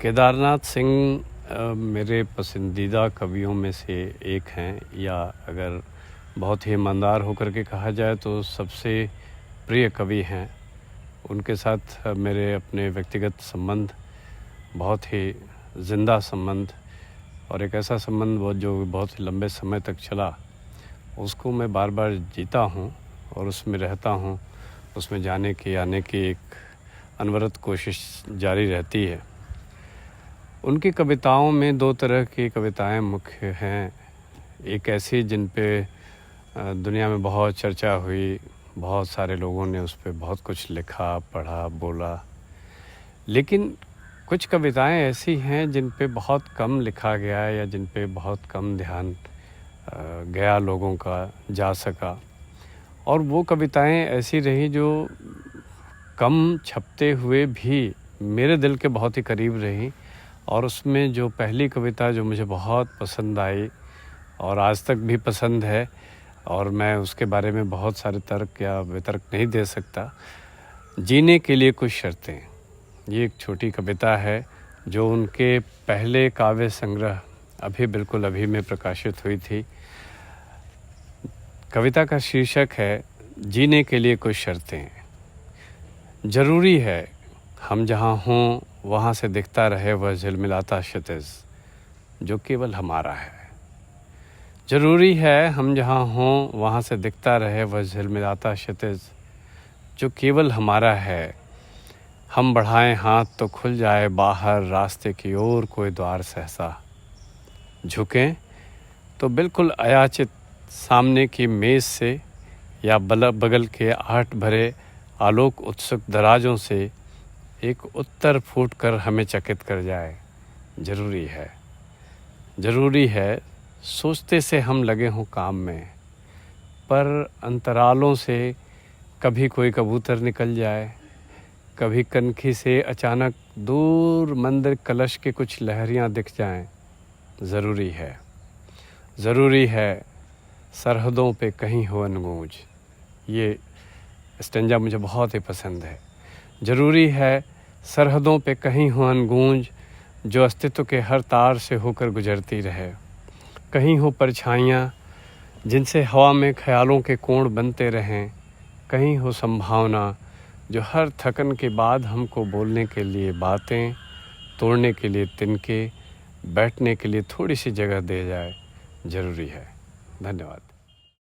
केदारनाथ सिंह मेरे पसंदीदा कवियों में से एक हैं, या अगर बहुत ही ईमानदार होकर के कहा जाए तो सबसे प्रिय कवि हैं। उनके साथ मेरे अपने व्यक्तिगत संबंध बहुत ही ज़िंदा संबंध, और एक ऐसा संबंध जो बहुत ही लंबे समय तक चला, उसको मैं बार बार जीता हूँ और उसमें रहता हूँ। उसमें जाने की आने की एक अनवरत कोशिश जारी रहती है। उनकी कविताओं में दो तरह की कविताएं मुख्य हैं। एक ऐसी जिन पे दुनिया में बहुत चर्चा हुई, बहुत सारे लोगों ने उस पर बहुत कुछ लिखा, पढ़ा, बोला। लेकिन कुछ कविताएं ऐसी हैं जिन पे बहुत कम लिखा गया या जिन पे बहुत कम ध्यान गया लोगों का, जा सका। और वो कविताएं ऐसी रही जो कम छपते हुए भी मेरे दिल के बहुत ही करीब रही। और उसमें जो पहली कविता जो मुझे बहुत पसंद आई और आज तक भी पसंद है, और मैं उसके बारे में बहुत सारे तर्क या वितर्क नहीं दे सकता, जीने के लिए कुछ शर्तें। ये एक छोटी कविता है जो उनके पहले काव्य संग्रह अभी में प्रकाशित हुई थी। कविता का शीर्षक है जीने के लिए कुछ शर्तें। ज़रूरी है हम जहाँ हों वहाँ से दिखता रहे वह झिलमिलाता क्षितिज जो केवल हमारा है। ज़रूरी है हम जहाँ हों वहाँ से दिखता रहे वह झिलमिलाता क्षितिज जो केवल हमारा है। हम बढ़ाएं हाथ तो खुल जाए बाहर रास्ते की ओर कोई द्वार सहसा। झुकें तो बिल्कुल अयाचित सामने की मेज़ से या बगल के आहट भरे आलोक उत्सुक दराजों से एक उत्तर फूट कर हमें चकित कर जाए। ज़रूरी है सोचते से हम लगे हों काम में, पर अंतरालों से कभी कोई कबूतर निकल जाए, कभी कनखी से अचानक दूर मंदिर कलश के कुछ लहरियां दिख जाएं। ज़रूरी है सरहदों पे कहीं हो अनगूंज। ये स्टेंजा मुझे बहुत ही पसंद है। ज़रूरी है सरहदों पे कहीं हो अनगूंज जो अस्तित्व के हर तार से होकर गुजरती रहे। कहीं हो परछाइयाँ जिनसे हवा में ख्यालों के कोण बनते रहें। कहीं हो संभावना जो हर थकन के बाद हमको बोलने के लिए बातें, तोड़ने के लिए तिनके, बैठने के लिए थोड़ी सी जगह दे जाए। ज़रूरी है। धन्यवाद।